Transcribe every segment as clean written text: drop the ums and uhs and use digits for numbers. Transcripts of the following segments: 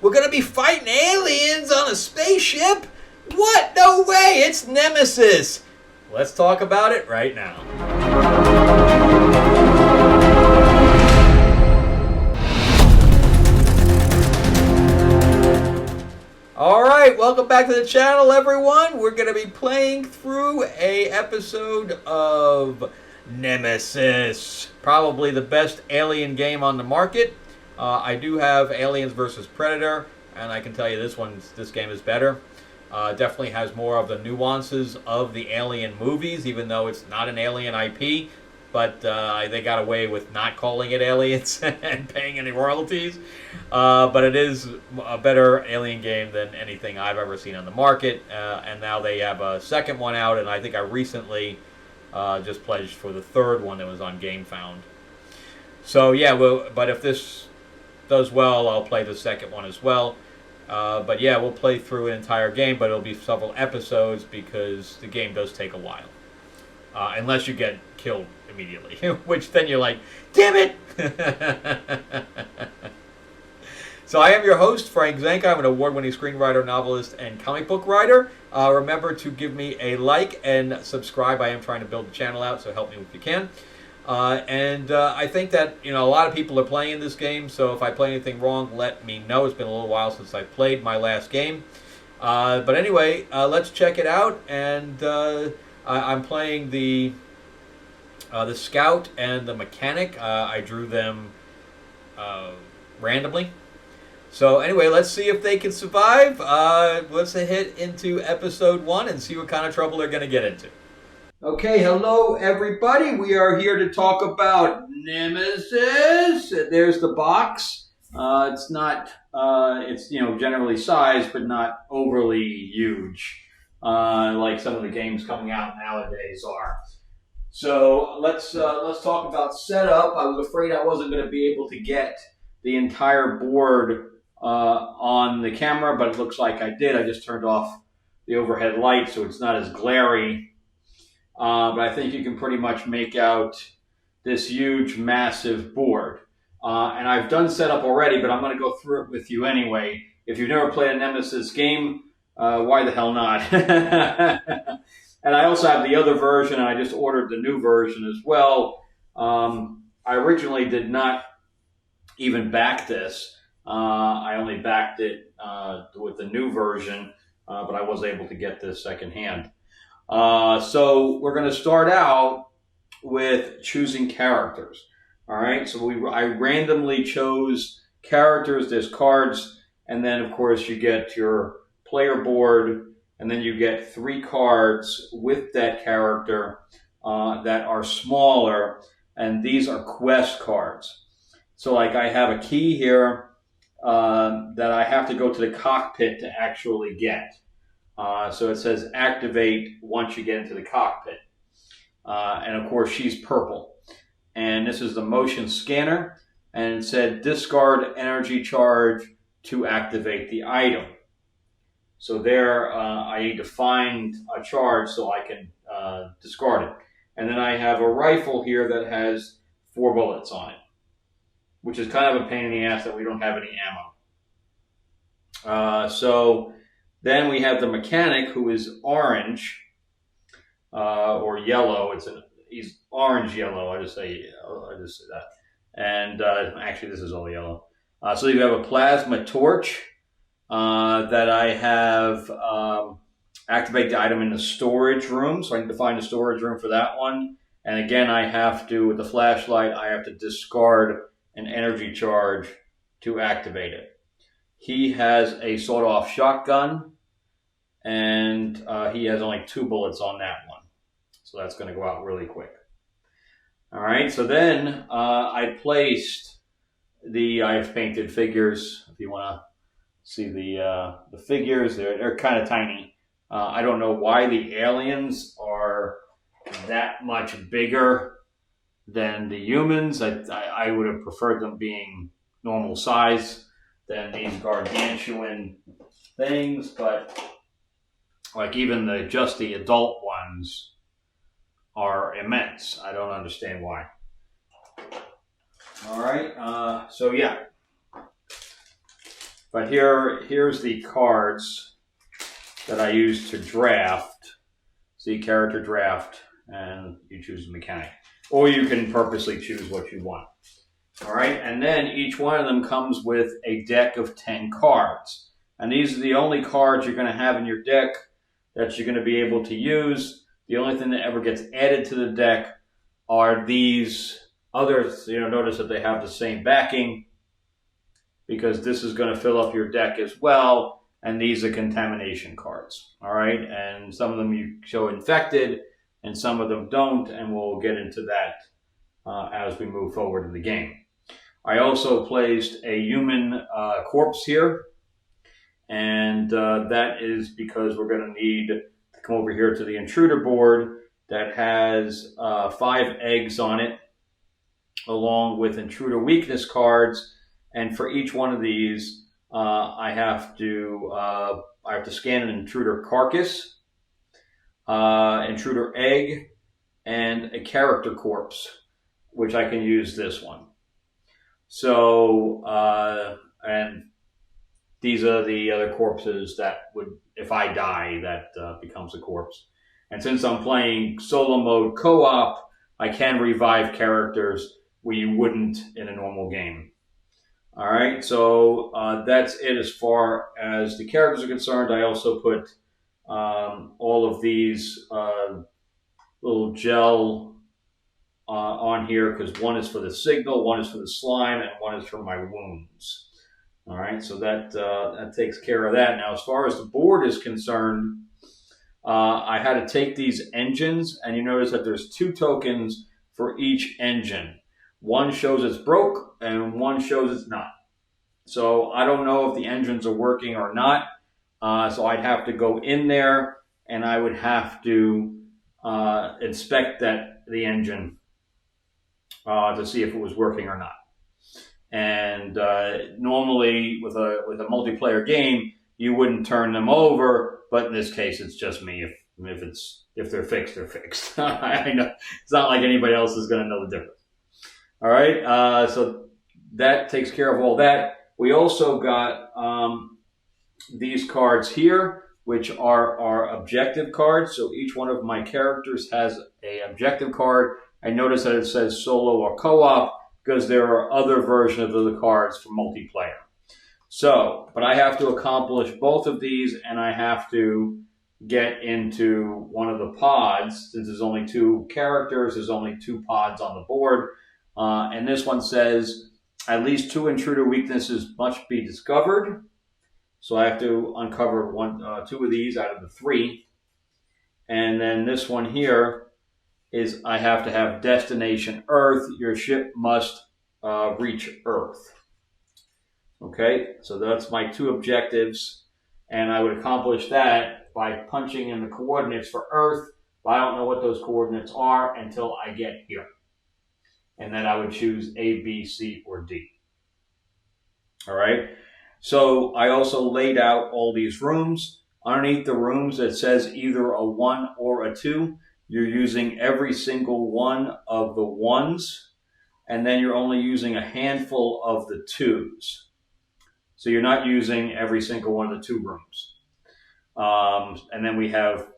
We're gonna be fighting aliens on a spaceship? What? No way! It's Nemesis! Let's talk about it right now. Alright, welcome back to the channel, everyone. We're going to be playing through a episode of Nemesis. Probably the best alien game on the market. I do have Aliens vs. Predator, and I can tell you this game is better. Definitely has more of the nuances of the Alien movies, even though it's not an Alien IP. But they got away with not calling it Aliens and paying any royalties. But it is a better Alien game than anything I've ever seen on the market. And now they have a second one out, and I think I recently just pledged for the third one that was on GameFound. So yeah, but if this does well, I'll play the second one as well. But yeah, we'll play through an entire game, but it'll be several episodes because the game does take a while. Unless you get killed immediately, which then you're like, damn it! So I am your host, Frank Zanca. I'm an award-winning screenwriter, novelist, and comic book writer. Remember to give me a like and subscribe. I am trying to build the channel out, so help me if you can. I think that a lot of people are playing this game, so if I play anything wrong, let me know. It's been a little while since I played my last game. But anyway, let's check it out. And I'm playing the Scout and the Mechanic. I drew them randomly. So anyway, let's see if they can survive. Let's hit into episode 1 and see what kind of trouble they're going to get into. Okay, hello everybody. We are here to talk about Nemesis. There's the box. It's not, it's generally sized, but not overly huge, like some of the games coming out nowadays are. So let's talk about setup. I was afraid I wasn't going to be able to get the entire board on the camera, but it looks like I did. I just turned off the overhead light, so it's not as glary. But I think you can pretty much make out this huge, massive board. And I've done setup already, but I'm going to go through it with you anyway. If you've never played a Nemesis game, why the hell not? And I also have the other version, and I just ordered the new version as well. I originally did not even back this. I only backed it with the new version, but I was able to get this secondhand. So we're going to start out with choosing characters. All right, so I randomly chose characters. There's cards, and then of course you get your player board, and then you get 3 cards with that character that are smaller, and these are quest cards. So like I have a key here that I have to go to the cockpit to actually get. So it says activate once you get into the cockpit. And of course she's purple. And this is the motion scanner. And it said discard energy charge to activate the item. So there I need to find a charge so I can discard it. And then I have a rifle here that has 4 bullets on it, which is kind of a pain in the ass that we don't have any ammo. So then we have the Mechanic, who is orange or yellow. He's orange yellow. I just say that. And actually, this is all yellow. So you have a plasma torch that I have activate the item in the storage room. So I need to find a storage room for that one. And again, I have to, with the flashlight, I have to discard an energy charge to activate it. He has a sawed-off shotgun, and he has only 2 bullets on that one. So that's going to go out really quick. All right, so then I placed I've painted figures. If you want to see the figures, they're kind of tiny. I don't know why the aliens are that much bigger than the humans. I would have preferred them being normal size than these gargantuan things, but like even just the adult ones are immense. I don't understand why. All right, so yeah. But here's the cards that I use to draft. See, character draft, and you choose the mechanic. Or you can purposely choose what you want. All right, and then each one of them comes with a deck of 10 cards. And these are the only cards you're going to have in your deck that you're going to be able to use. The only thing that ever gets added to the deck are these others. Notice that they have the same backing, because this is going to fill up your deck as well. And these are contamination cards. All right, and some of them you show infected, and some of them don't, and we'll get into that as we move forward in the game. I also placed a human corpse here, and that is because we're going to need to come over here to the intruder board that has 5 eggs on it, along with intruder weakness cards. And for each one of these, I have to scan an intruder carcass, intruder egg, and a character corpse, which I can use this one. So, and these are the other corpses that would, if I die, that becomes a corpse. And since I'm playing solo mode co-op, I can revive characters where you wouldn't in a normal game. All right, so that's it as far as the characters are concerned. I also put all of these little gel on here, because one is for the signal, one is for the slime, and one is for my wounds. All right, so that takes care of that. Now, as far as the board is concerned, I had to take these engines, and you notice that there's 2 tokens for each engine. One shows it's broke, and one shows it's not. So I don't know if the engines are working or not. So I'd have to go in there, and I would have to inspect the engine to see if it was working or not. And normally with a multiplayer game, you wouldn't turn them over, but in this case, it's just me. If they're fixed, they're fixed. I know it's not like anybody else is going to know the difference. All right, so that takes care of all that. We also got these cards here, which are our objective cards. So each one of my characters has an objective card. I notice that it says solo or co-op because there are other versions of the cards for multiplayer. So, but I have to accomplish both of these, and I have to get into one of the pods. Since there's only 2 characters, there's only 2 pods on the board. And this one says at least 2 intruder weaknesses must be discovered. So I have to uncover 2 of these out of the 3. And then this one here is I have to have destination Earth. Your ship must reach Earth. Okay, so that's my 2 objectives. And I would accomplish that by punching in the coordinates for Earth. But I don't know what those coordinates are until I get here. And then I would choose A, B, C, or D. All right. So I also laid out all these rooms. Underneath the rooms, it says either a 1 or a 2. You're using every single one of the 1s, and then you're only using a handful of the 2s. So you're not using every single one of the 2 rooms. And then we have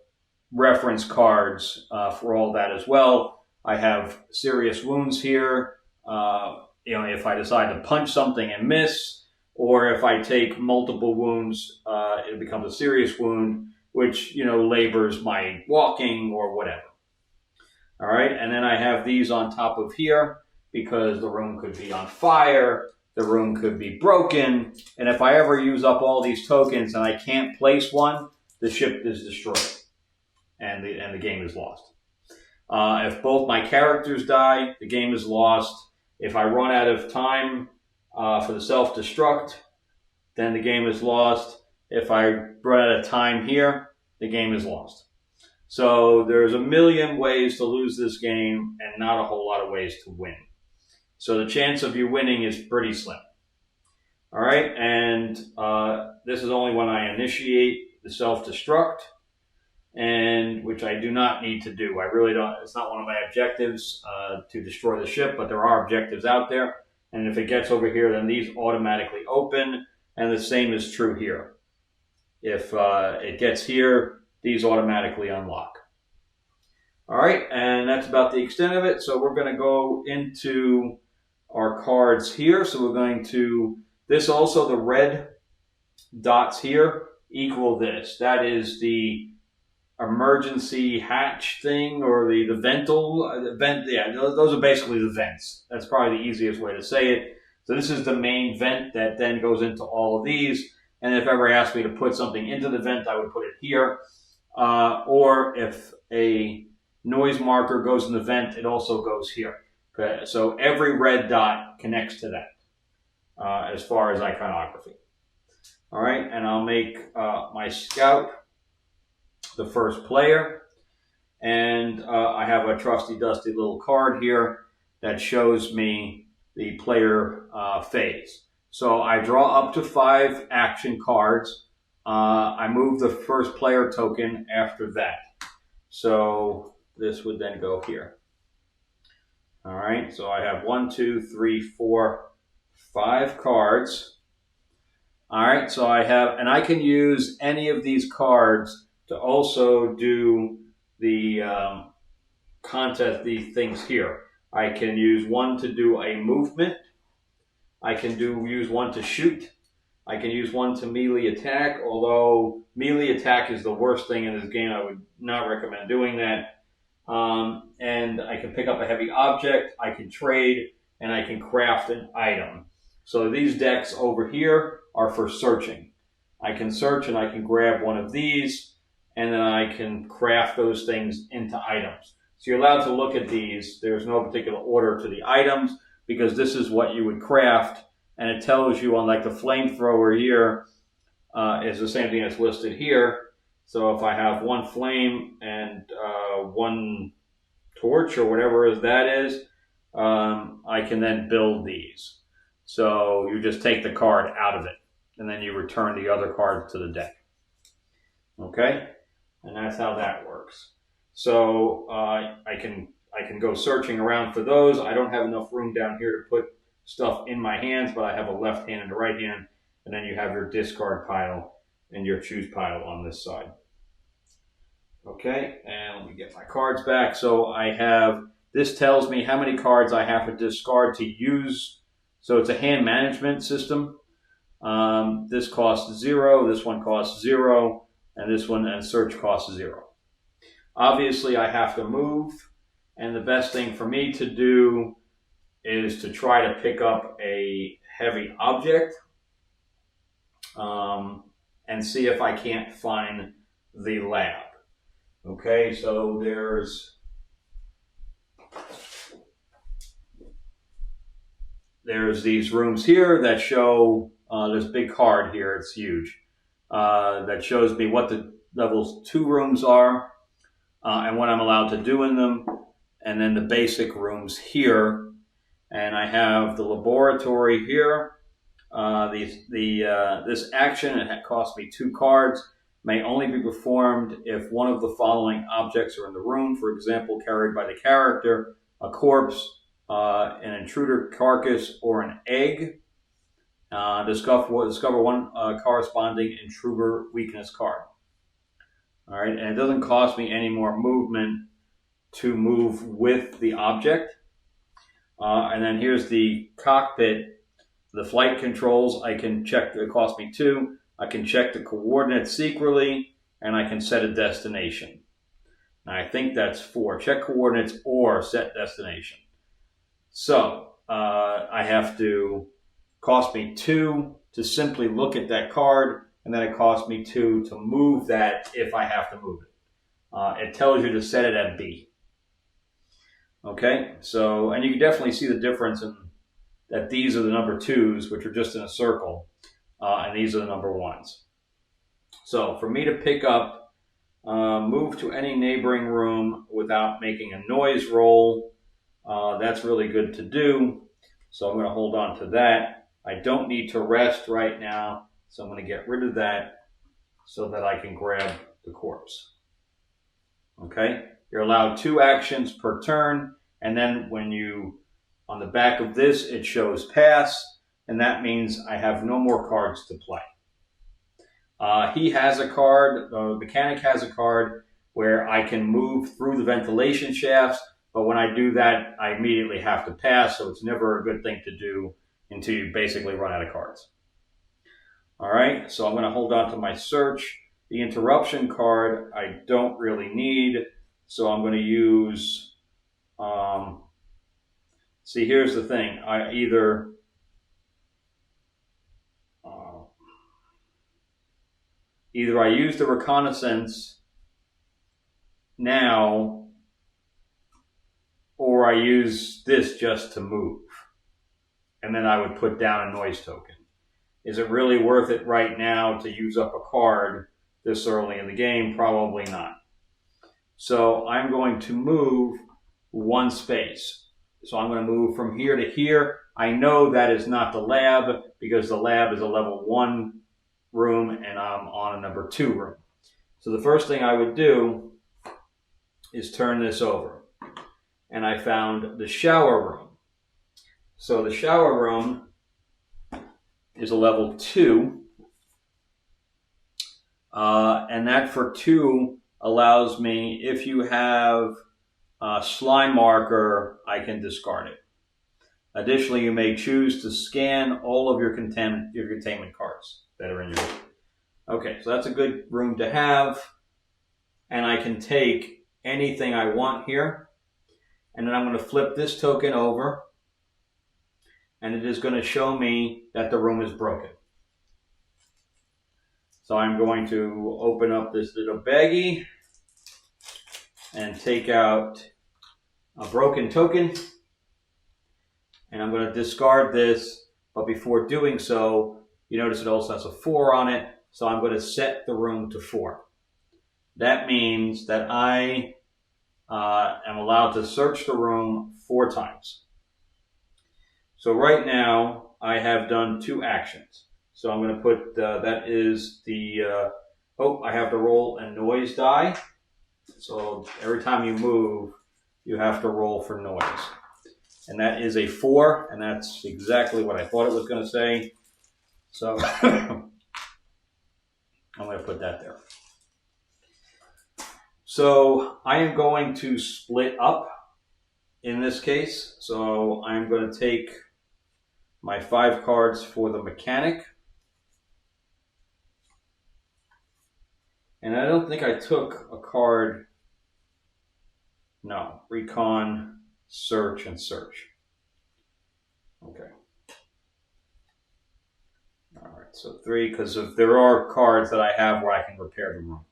reference cards for all that as well. I have serious wounds here. If I decide to punch something and miss, or if I take multiple wounds, it becomes a serious wound, which, labors my walking or whatever. All right. And then I have these on top of here because the room could be on fire. The room could be broken. And if I ever use up all these tokens and I can't place one, the ship is destroyed and the game is lost. If both my characters die, the game is lost. If I run out of time for the self-destruct, then the game is lost. If I run out of time here, the game is lost. So there's a million ways to lose this game and not a whole lot of ways to win. So the chance of you winning is pretty slim. All right, and this is only when I initiate the self-destruct, and which I do not need to do. I really don't. It's not one of my objectives to destroy the ship, but there are objectives out there. And if it gets over here, then these automatically open. and the same is true here. If it gets here, these automatically unlock. All right, and that's about the extent of it. So we're going to go into our cards here. So we're going to, this also, the red dots here equal this. That is the emergency hatch thing, or the vent. Yeah, those are basically the vents. That's probably the easiest way to say it. So this is the main vent that then goes into all of these. And if ever asked me to put something into the vent, I would put it here. Or if a noise marker goes in the vent, it also goes here. Okay, so every red dot connects to that as far as iconography. All right, and I'll make my scout the first player. And I have a trusty dusty little card here that shows me the player phase. So I draw up to 5 action cards. I move the first player token after that. So this would then go here. All right, so I have 1, 2, 3, 4, 5 cards. All right, so I have, and I can use any of these cards to also do the contest, these things here. I can use one to do a movement. I can use one to shoot. I can use one to melee attack, although melee attack is the worst thing in this game. I would not recommend doing that. And I can pick up a heavy object, I can trade, and I can craft an item. So these decks over here are for searching. I can search and I can grab one of these, and then I can craft those things into items. So you're allowed to look at these. There's no particular order to the items, because this is what you would craft, and it tells you on like the flamethrower here is the same thing that's listed here. So if I have 1 flame and 1 torch or whatever that is, I can then build these. So you just take the card out of it, and then you return the other cards to the deck. Okay, and that's how that works. So I can go searching around for those. I don't have enough room down here to put stuff in my hands, but I have a left hand and a right hand, and then you have your discard pile and your choose pile on this side. Okay, and let me get my cards back. So I have, this tells me how many cards I have to discard to use. So it's a hand management system. This costs 0, this one costs 0, and this one and search costs 0. Obviously I have to move, and the best thing for me to do is to try to pick up a heavy object and see if I can't find the lab. Okay, so there's these rooms here that show this big card here, it's huge, that shows me what the levels 2 rooms are and what I'm allowed to do in them, and then the basic rooms here. And I have the laboratory here. This action, it cost me 2 cards, may only be performed if one of the following objects are in the room. For example, carried by the character, a corpse, an intruder carcass, or an egg. Discover 1 corresponding intruder weakness card. All right, and it doesn't cost me any more movement to move with the object. And then here's the cockpit, the flight controls. I can check, it cost me 2. I can check the coordinates secretly, and I can set a destination. Now, I think that's 4. Check coordinates or set destination. So I have to, cost me 2 to simply look at that card, and then it costs me 2 to move that if I have to move it. It tells you to set it at B. Okay, so, and you can definitely see the difference in that these are the number 2s, which are just in a circle, and these are the number 1s. So for me to pick up, move to any neighboring room without making a noise roll, that's really good to do. So I'm going to hold on to that. I don't need to rest right now, so I'm going to get rid of that so that I can grab the corpse. Okay, you're allowed 2 actions per turn, and then when you, on the back of this, it shows pass, and that means I have no more cards to play. He has a card, the mechanic has a card where I can move through the ventilation shafts, but when I do that, I immediately have to pass, so it's never a good thing to do until you basically run out of cards. All right, so I'm going to hold on to my search. The interruption card I don't really need, so I'm going to use, see, here's the thing. I either I use the reconnaissance now, or I use this just to move. And then I would put down a noise token. Is it really worth it right now to use up a card this early in the game? Probably not. So I'm going to move one space. So I'm going to move from here to here. I know that is not the lab because the lab is a level 1 room and I'm on a number 2 room. So the first thing I would do is turn this over. And I found the shower room. So the shower room is a level 2. And that for 2 allows me, if you have a slime marker, I can discard it. Additionally, you may choose to scan all of your containment cards that are in your room. Okay, so that's a good room to have. And I can take anything I want here. And then I'm going to flip this token over. And it is going to show me that the room is broken. So I'm going to open up this little baggie and take out a broken token. And I'm going to discard this, but before doing so, you notice it also has a 4 on it, so I'm going to set the room to 4. That means that I am allowed to search the room 4 times. So right now, I have done 2 actions. So I'm going to put, that is the, I have to roll a noise die. So every time you move, you have to roll for noise. And that is a 4, and that's exactly what I thought it was going to say. So I'm going to put that there. So I am going to split up in this case. So I'm going to take my 5 cards for the mechanic. And I don't think I took a card. No, recon, search, and search. Okay. All right, so 3, because if there are cards that I have where I can repair the room.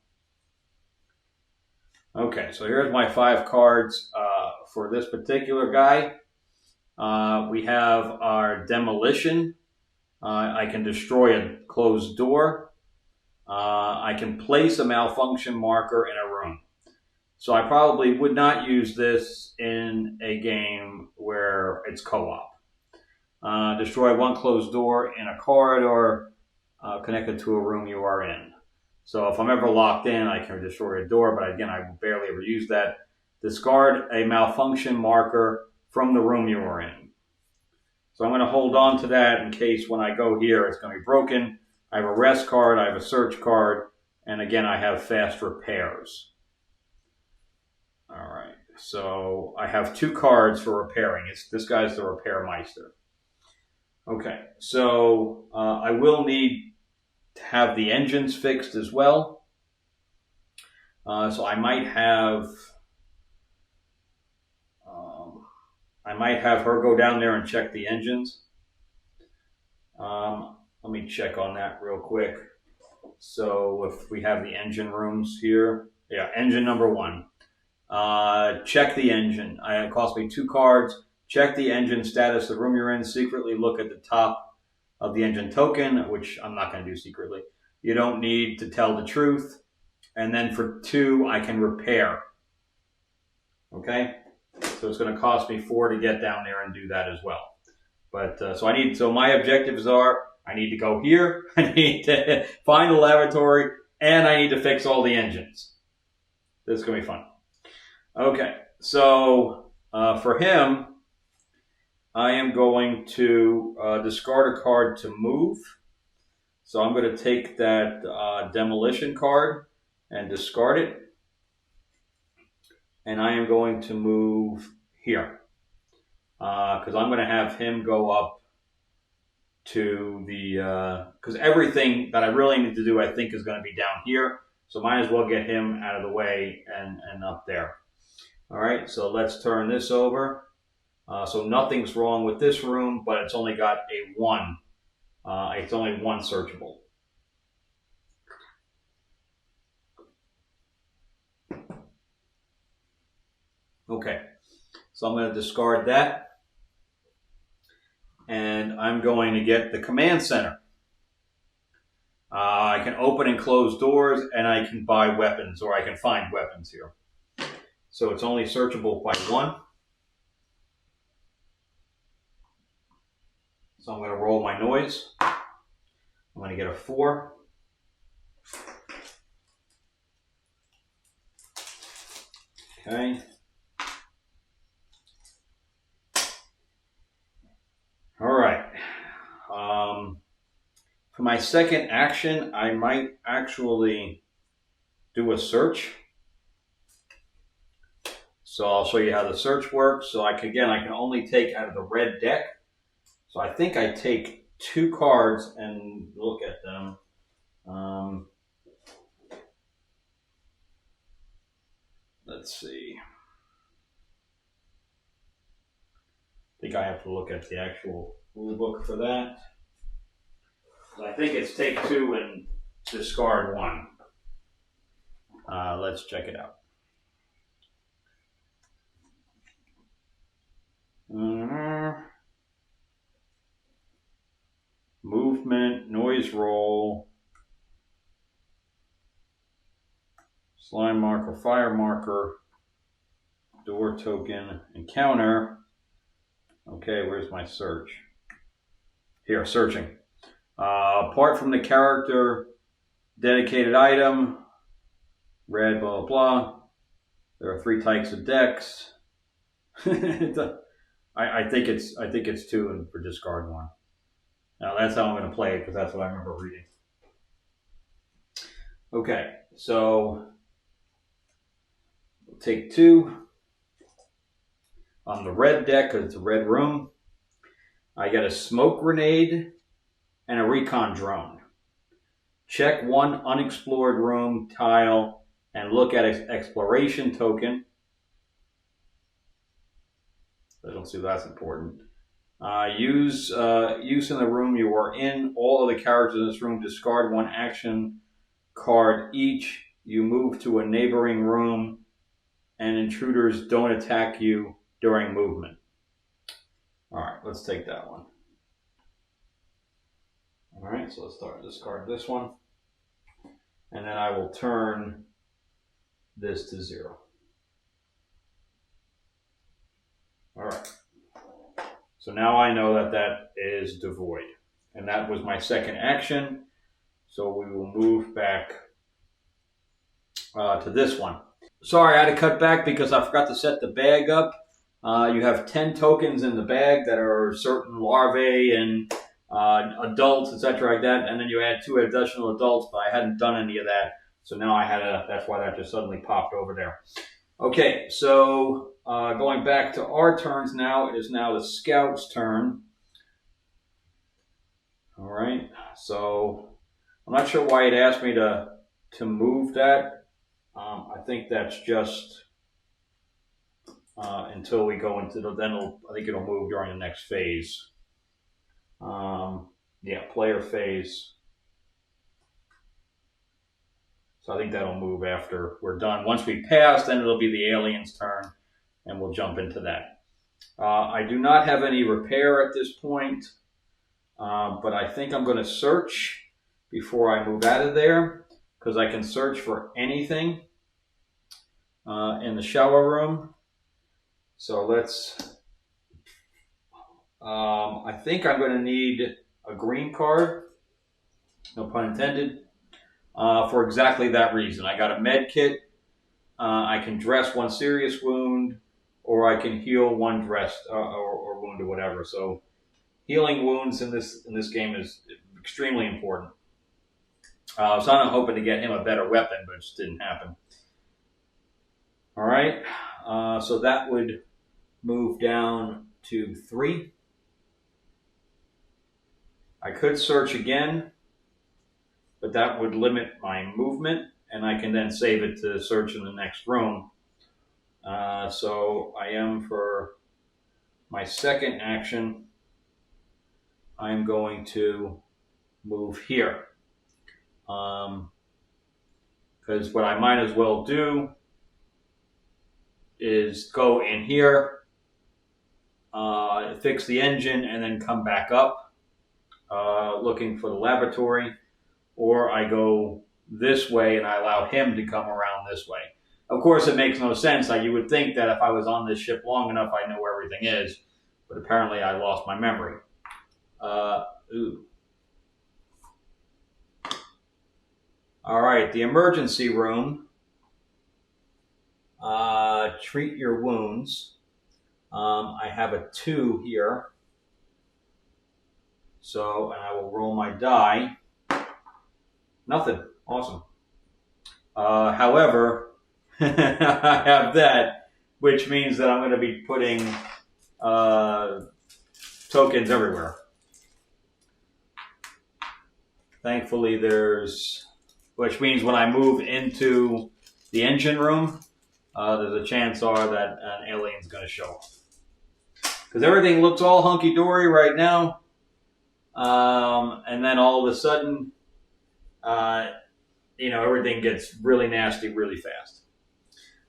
Okay, so here's my 5 cards for this particular guy. We have our demolition. I can destroy a closed door. I can place a malfunction marker in a room. So I probably would not use this in a game where it's co-op. Destroy one closed door in a corridor connected to a room you are in. So if I'm ever locked in, I can destroy a door, but again, I barely ever use that. Discard a malfunction marker from the room you are in. So I'm going to hold on to that in case when I go here, it's going to be broken. I have a rest card, I have a search card, and again, I have fast repairs. All right, so I have 2 cards for repairing. This guy's the repair meister. Okay, so I will need to have the engines fixed as well. So I might have her go down there and check the engines. Let me check on that real quick. So if we have the engine rooms here, yeah, engine number 1. Check the engine. It cost me 2 cards. Check the engine status of the room you're in. Secretly look at the top of the engine token, which I'm not going to do secretly. You don't need to tell the truth. And then for 2, I can repair. Okay? So it's going to cost me 4 to get down there and do that as well. But so my objectives are, I need to go here, I need to find the laboratory, and I need to fix all the engines. This is going to be fun. Okay, so for him, I am going to discard a card to move. So I'm going to take that demolition card and discard it. And I am going to move here. Because I'm going to have him go up to the... Because everything that I really need to do, I think, is going to be down here. So might as well get him out of the way and up there. All right, so let's turn this over. So nothing's wrong with this room, but it's only got a 1. It's only 1 searchable. Okay, so I'm going to discard that. And I'm going to get the command center. I can open and close doors, and I can buy weapons, or I can find weapons here. So it's only searchable by 1. So I'm going to roll my noise. I'm going to get a 4. Okay. All right. For my second action, I might actually do a search. So I'll show you how the search works. So I can only take out of the red deck. So I think I take 2 cards and look at them. Let's see. I think I have to look at the actual rule book for that. I think it's take 2 and discard 1. Let's check it out. Movement, noise roll, slime marker, fire marker, door token, encounter. Okay, where's my search? Here, searching. Apart from the character, dedicated item, red, blah, blah, blah. There are 3 types of decks. I think it's 2 and for discard 1. Now that's how I'm going to play it because that's what I remember reading. Okay, so we'll take 2 on the red deck because it's a red room. I get a smoke grenade and a recon drone. Check 1 unexplored room tile and look at its exploration token. I don't see that's important. Use in the room you are in. All of the characters in this room discard 1 action card each. You move to a neighboring room, and intruders don't attack you during movement. All right, let's take that one. All right, so let's start discard this one, and then I will turn this to 0. All right. So now I know that that is devoid. And that was my second action. So we will move back to this one. Sorry, I had to cut back because I forgot to set the bag up. You have 10 tokens in the bag that are certain larvae and adults, etc. like that. And then you add 2 additional adults, but I hadn't done any of that. So now I had to, that's why that just suddenly popped over there. Okay, so going back to our turns now, it is now the scout's turn. All right, so I'm not sure why it asked me to move that. I think that's just until we go into the, I think it'll move during the next phase. Yeah, player phase. So I think that'll move after we're done. Once we pass, then it'll be the alien's turn, and we'll jump into that. I do not have any repair at this point, but I think I'm going to search before I move out of there, because I can search for anything in the shower room. So let's, I think I'm going to need a green card, no pun intended, for exactly that reason. I got a med kit. I can dress 1 serious wound or I can heal one dressed or wound or whatever. So healing wounds in this game is extremely important. So I'm hoping to get him a better weapon, but it just didn't happen. All right, so that would move down to 3. I could search again, but that would limit my movement, and I can then save it to search in the next room. So I am, for my second action, I'm going to move here. Because what I might as well do is go in here, fix the engine, and then come back up looking for the laboratory. Or I go this way and I allow him to come around this way. Of course, it makes no sense. Like, you would think that if I was on this ship long enough, I know where everything is. But apparently I lost my memory. Ooh. All right, the emergency room. Treat your wounds. I have a 2 here. So, and I will roll my die. Nothing. Awesome. However, I have that, which means that I'm going to be putting tokens everywhere. Thankfully, which means when I move into the engine room, there's a chance that an alien's going to show up. Because everything looks all hunky-dory right now. And then all of a sudden, everything gets really nasty really fast.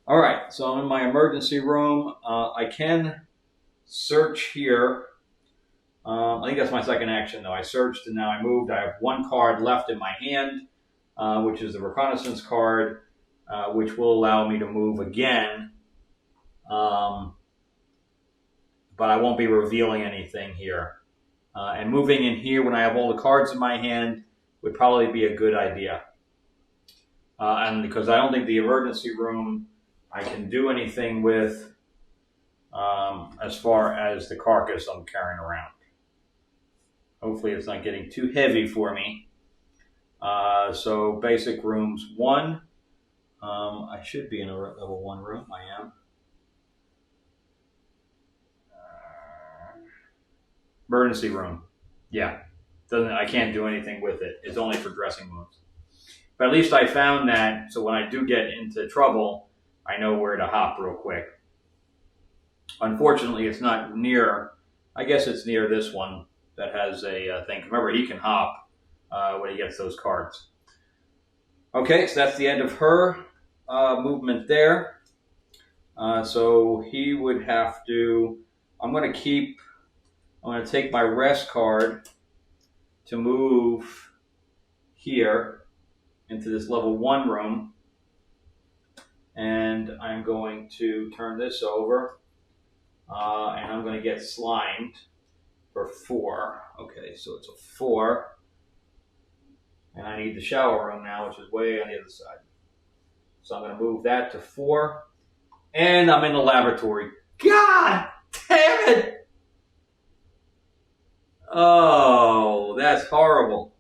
All right, so I'm in my emergency room. I can search here. I think that's my second action, though. I searched and now I moved. I have 1 card left in my hand, which is the reconnaissance card, which will allow me to move again. But I won't be revealing anything here. And moving in here when I have all the cards in my hand would probably be a good idea. And because I don't think the emergency room I can do anything with as far as the carcass I'm carrying around. Hopefully it's not getting too heavy for me. So basic rooms 1. I should be in a level 1 room. I am. Emergency room. Yeah. I can't do anything with it. It's only for dressing wounds. But at least I found that, so when I do get into trouble, I know where to hop real quick. Unfortunately, it's not near, I guess it's near this one that has a thing. Remember, he can hop when he gets those cards. Okay, so that's the end of her movement there. So he would have to, I'm going to take my rest card to move here into this level 1 room. And I'm going to turn this over. And I'm going to get slimed for 4. Okay, so it's a 4. And I need the shower room now, which is way on the other side. So I'm going to move that to 4. And I'm in the laboratory. God damn it! Oh, that's horrible.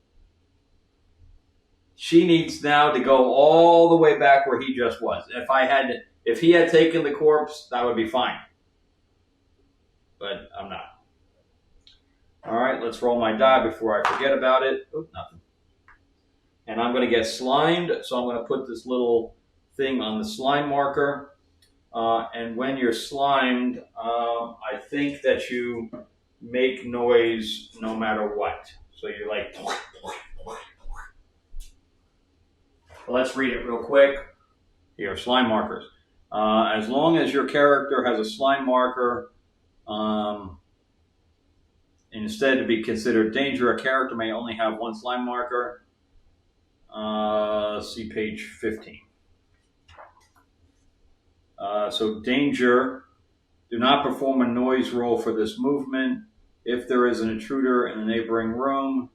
She needs now to go all the way back where he just was. If he had taken the corpse, that would be fine. But I'm not. All right, let's roll my die before I forget about it. Oh, nothing. And I'm going to get slimed, so I'm going to put this little thing on the slime marker. And when you're slimed, I think that you make noise no matter what. So you're like... Let's read it real quick. Here, slime markers. As long as your character has a slime marker, instead to be considered danger, a character may only have 1 slime marker. See page 15. So danger, do not perform a noise roll for this movement. If there is an intruder in the neighboring room,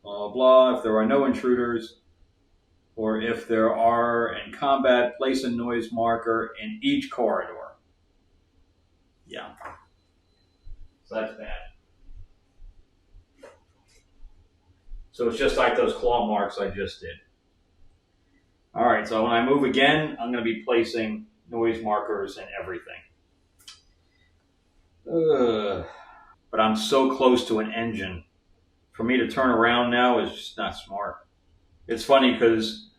blah, blah. If there are no intruders, or if there are in combat, place a noise marker in each corridor. Yeah. So that's bad. So it's just like those claw marks I just did. All right, so when I move again, I'm going to be placing noise markers and everything. But I'm so close to an engine. For me to turn around now is just not smart. It's funny because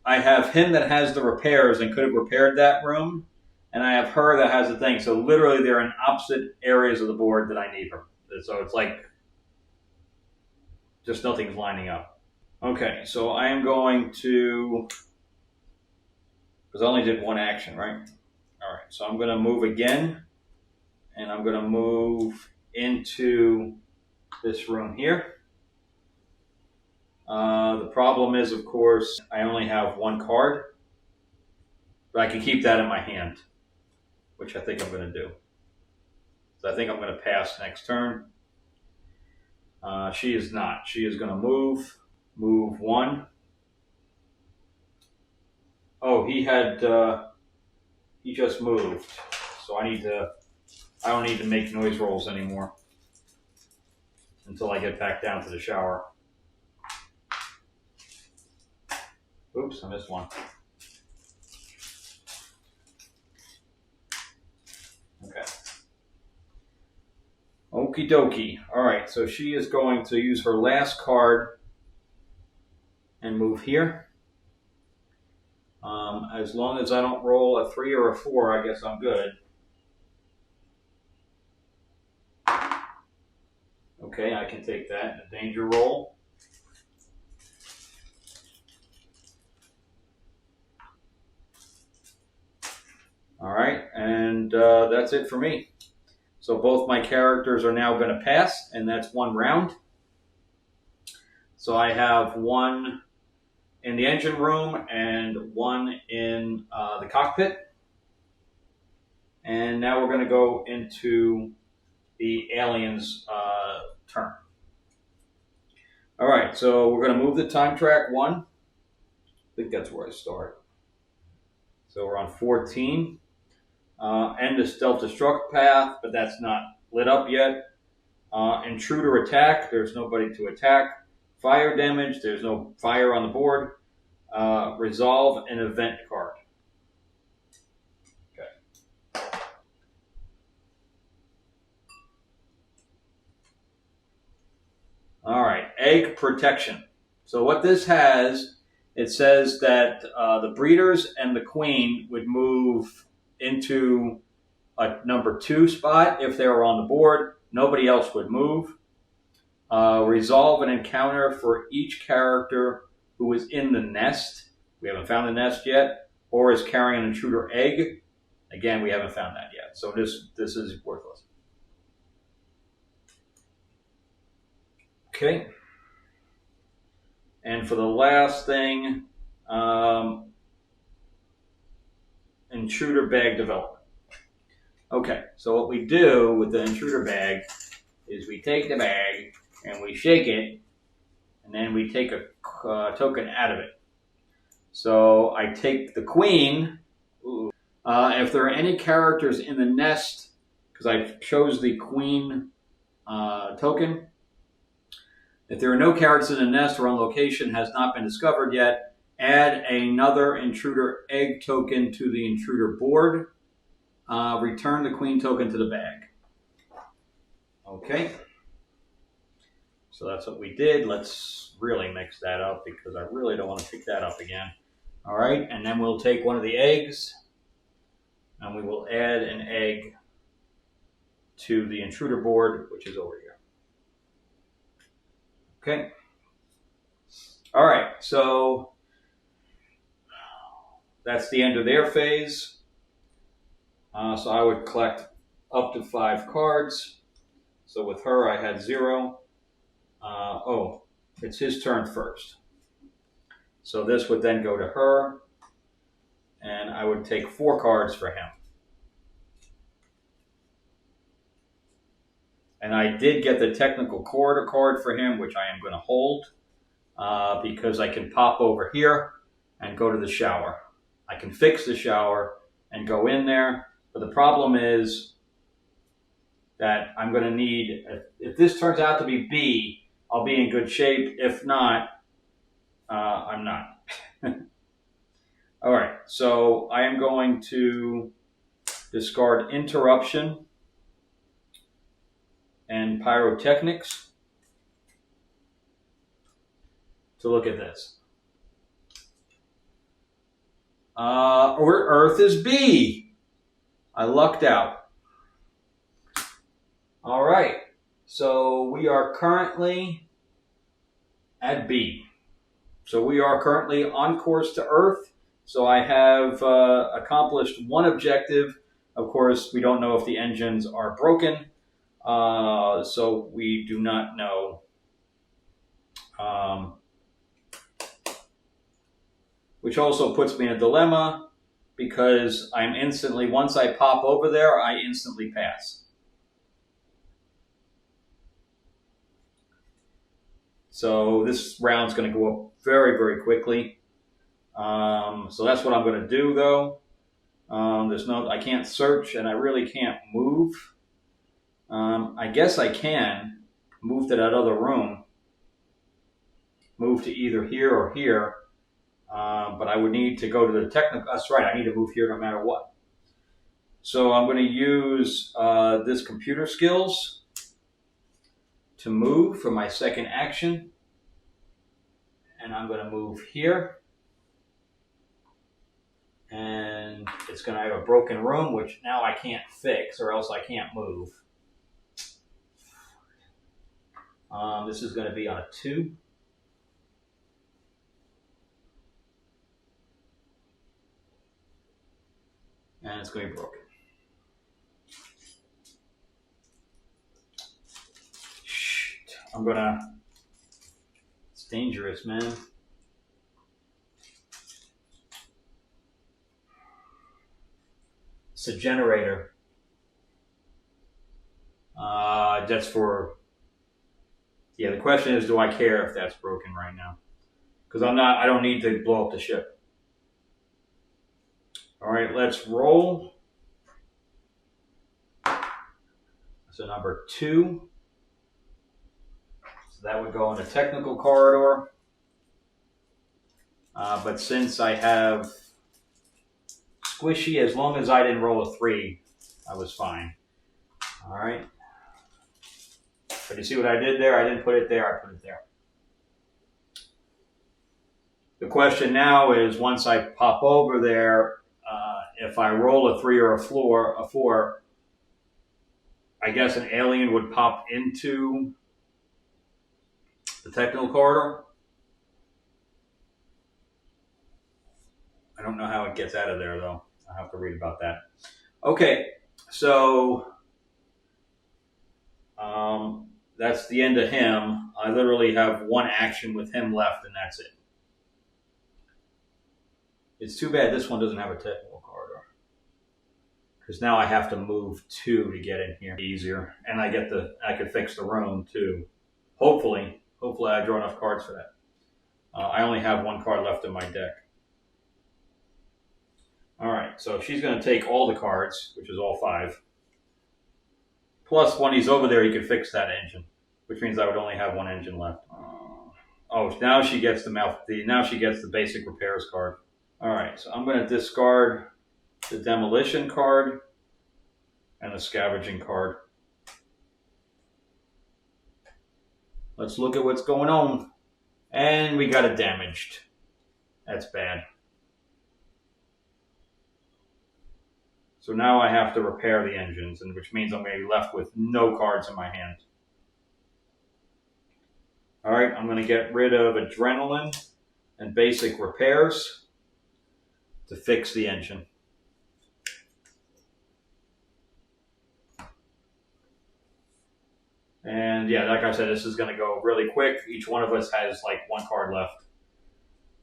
I have him that has the repairs and could have repaired that room, and I have her that has the thing. So literally they're in opposite areas of the board that I need her. So it's like just nothing's lining up. Okay, so I am going to, because I only did one action, right? All right, so I'm going to move again, and I'm going to move into this room here. The problem is, of course, I only have one card, but I can keep that in my hand, which I think I'm going to do. So I think I'm going to pass next turn. She is not. She is going to move one. Oh, he just moved, so I don't need to make noise rolls anymore until I get back down to the shower. Oops, I missed one. Okay. Okie dokie. All right, so she is going to use her last card and move here. As long as I don't roll a 3 or a 4, I guess I'm good. Okay, I can take that. A danger roll. All right, and that's it for me. So both my characters are now going to pass, and that's one round. So I have one in the engine room and one in the cockpit. And now we're going to go into the aliens' turn. All right, so we're going to move the time track 1. I think that's where I start. So we're on 14. End the stealth destruct path, but that's not lit up yet. Intruder attack, there's nobody to attack. Fire damage, there's no fire on the board. Resolve an event card. Okay. All right, egg protection. So what this has, it says that the breeders and the queen would move into a number 2 spot if they were on the board. Nobody else would move. Resolve an encounter for each character who is in the nest. We haven't found the nest yet. Or is carrying an intruder egg. Again, we haven't found that yet. So this is worthless. Okay. And for the last thing, intruder bag development. Okay, so what we do with the intruder bag is we take the bag and we shake it, and then we take a token out of it. So I take the queen. If there are any characters in the nest, because I chose the queen token, if there are no characters in the nest or on location has not been discovered yet, add another intruder egg token to the intruder board. Return the queen token to the bag. Okay. So that's what we did. Let's really mix that up because I really don't want to pick that up again. All right, and then we'll take one of the eggs and we will add an egg to the intruder board, which is over here. Okay. All right, so that's the end of their phase. So I would collect up to 5 cards. So with her, I had 0. It's his turn first. So this would then go to her, and I would take 4 cards for him. And I did get the technical corridor card for him, which I am going to hold because I can pop over here and go to the shower. I can fix the shower and go in there, but the problem is that I'm going to need. If this turns out to be B, I'll be in good shape. If not, I'm not. All right, so I am going to discard Interruption and Pyrotechnics to look at this. Or Earth is B. I lucked out. All right, so we are currently at B. So we are currently on course to Earth. So I have accomplished one objective. Of course, we don't know if the engines are broken, so we do not know. Which also puts me in a dilemma because I'm instantly, once I pop over there, I instantly pass. So this round's going to go up very, very quickly. So that's what I'm going to do, though. I can't search, and I really can't move. I guess I can move to that other room. Move to either here or here. But I would need to go to the technical. That's right, I need to move here no matter what. So I'm going to use this computer skills to move for my second action. And I'm going to move here. And it's going to have a broken room, which now I can't fix, or else I can't move. This is going to be on a 2. And it's going to be broken. Shit. It's dangerous, man. It's a generator. That's for, the question is, do I care if that's broken right now? Because I don't need to blow up the ship. All right, let's roll. So number 2. So that would go in the technical corridor. But since I have squishy, as long as I didn't roll a 3, I was fine. All right. But you see what I did there? I didn't put it there, I put it there. The question now is, once I pop over there, if I roll a 3 or a 4, I guess an alien would pop into the technical corridor. I don't know how it gets out of there, though. I'll have to read about that. Okay, so that's the end of him. I literally have one action with him left, and that's it. It's too bad this one doesn't have a technical corridor, because now I have to move 2 to get in here easier, and I could fix the room too. Hopefully I draw enough cards for that. I only have 1 card left in my deck. All right, so she's going to take all the cards, which is all 5. Plus, when he's over there, he can fix that engine, which means I would only have 1 engine left. Oh, now she gets the basic repairs card. All right, so I'm going to discard the demolition card and the scavenging card. Let's look at what's going on. And we got it damaged. That's bad. So now I have to repair the engines, which means I'm going to be left with no cards in my hand. All right, I'm going to get rid of adrenaline and basic repairs to fix the engine. And yeah, like I said, this is going to go really quick. Each one of us has like 1 card left.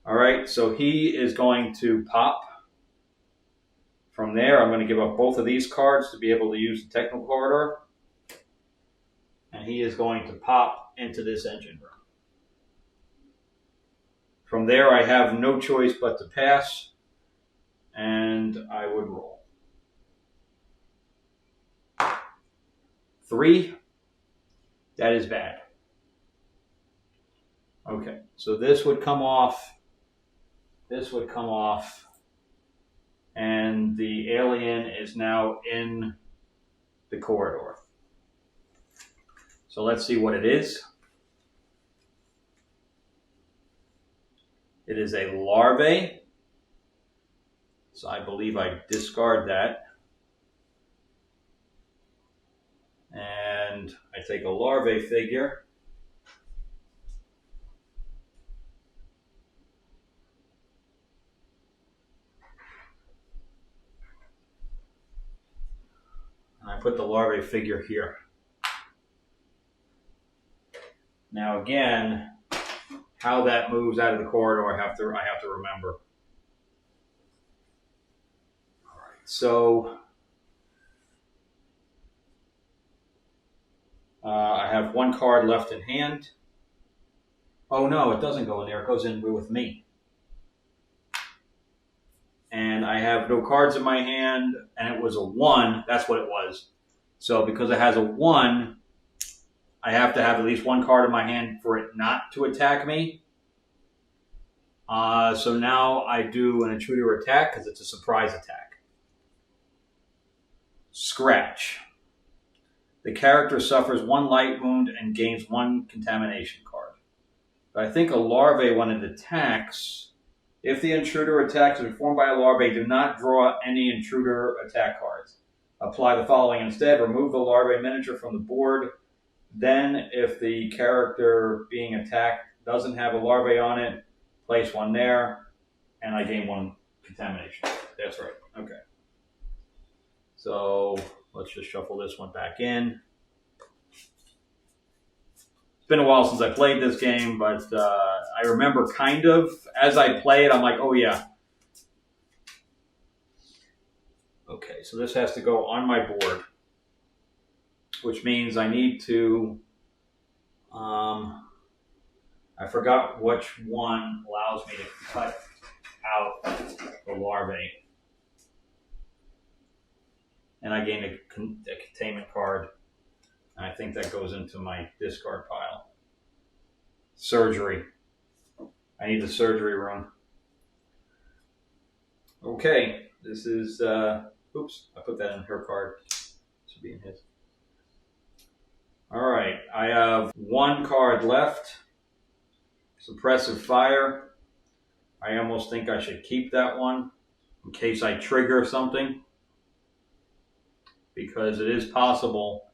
All right, so he is going to pop. From there, I'm going to give up both of these cards to be able to use the technical corridor. And he is going to pop into this engine room. From there, I have no choice but to pass. And I would roll. 3. That is bad. Okay, so this would come off. This would come off. And the alien is now in the corridor. So let's see what it is. It is a larvae. So I believe I discard that. And I take a larvae figure. And I put the larvae figure here. Now again, how that moves out of the corridor, I have to remember. All right, so I have 1 card left in hand. Oh no, it doesn't go in there. It goes in with me. And I have no cards in my hand, and it was a 1. That's what it was. So because it has a 1, I have to have at least 1 card in my hand for it not to attack me. So now I do an intruder attack because it's a surprise attack. Scratch. The character suffers 1 light wound and gains 1 contamination card. But I think a larvae, when it attacks, if the intruder attacks is formed by a larvae, do not draw any intruder attack cards. Apply the following instead. Remove the larvae miniature from the board. Then, if the character being attacked doesn't have a larvae on it, place 1 there, and I gain 1 contamination. That's right. Okay. So let's just shuffle this one back in. It's been a while since I played this game, but I remember kind of as I play it, I'm like, oh yeah. Okay, so this has to go on my board, which means I need to, I forgot which one allows me to cut out the larvae. And I gain a containment card. And I think that goes into my discard pile. Surgery. I need the surgery room. Okay, this is, oops, I put that in her card. This should be in his. All right, I have 1 card left. Suppressive Fire. I almost think I should keep that one in case I trigger something, because it is possible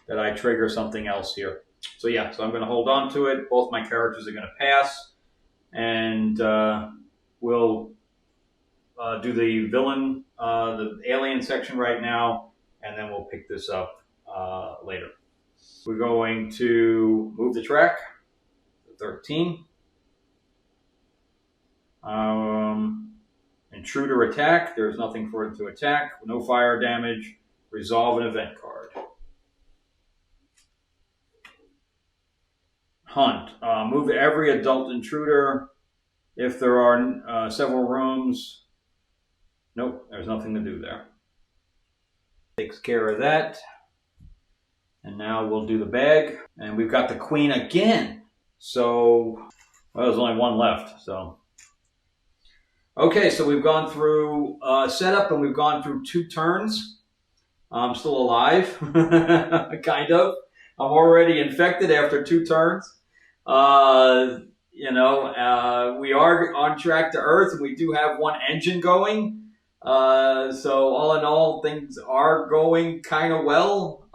that I trigger something else here. So yeah, so I'm going to hold on to it. Both my characters are going to pass, and we'll do the villain, the alien section right now, and then we'll pick this up later. We're going to move the track to 13. Intruder attack. There's nothing for it to attack. No fire damage. Resolve an event card. Hunt. Move every adult intruder. If there are several rooms. Nope, there's nothing to do there. Takes care of that. And now we'll do the bag. And we've got the queen again. So, well, there's only 1 left. So, okay, so we've gone through setup and we've gone through 2 turns. I'm still alive, kind of. I'm already infected after 2 turns. We are on track to Earth, and we do have 1 engine going. So all in all, things are going kind of well.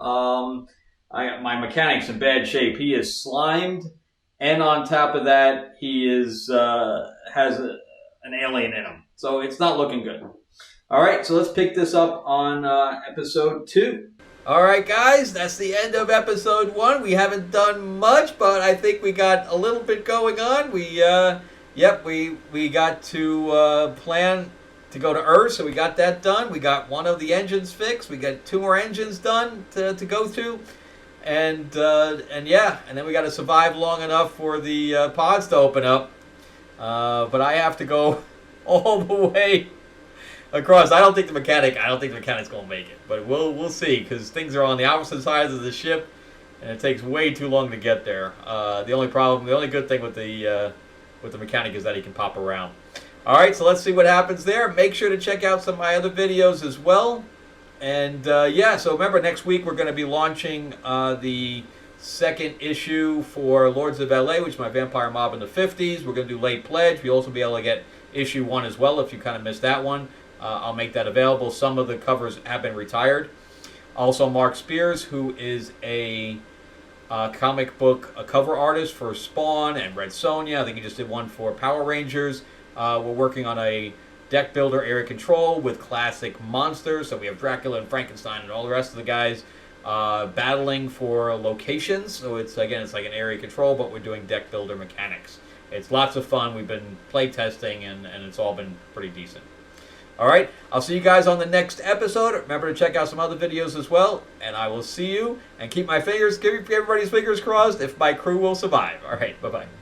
My mechanic's in bad shape. He is slimed, and on top of that, he has an alien in him. So it's not looking good. All right, so let's pick this up on episode 2. All right, guys, that's the end of episode 1. We haven't done much, but I think we got a little bit going on. We got to plan to go to Earth, so we got that done. We got 1 of the engines fixed. We got 2 more engines done to go to, and then we got to survive long enough for the pods to open up. But I have to go all the way across. I don't think the mechanic's going to make it, but we'll see because things are on the opposite sides of the ship, and it takes way too long to get there. The only good thing with the mechanic is that he can pop around. All right, so let's see what happens there. Make sure to check out some of my other videos as well. And yeah, so remember, next week we're going to be launching the second issue for Lords of LA, which is my vampire mob in the 50s. We're going to do Late Pledge. We'll also be able to get issue 1 as well if you kind of missed that one. I'll make that available. Some of the covers have been retired. Also, Mark Spears, who is a comic book cover artist for Spawn and Red Sonja. I think he just did one for Power Rangers. We're working on a deck builder area control with classic monsters. So we have Dracula and Frankenstein and all the rest of the guys battling for locations. So it's like an area control, but we're doing deck builder mechanics. It's lots of fun. We've been play testing, and it's all been pretty decent. All right, I'll see you guys on the next episode. Remember to check out some other videos as well, and I will see you. And keep everybody's fingers crossed if my crew will survive. All right, bye-bye.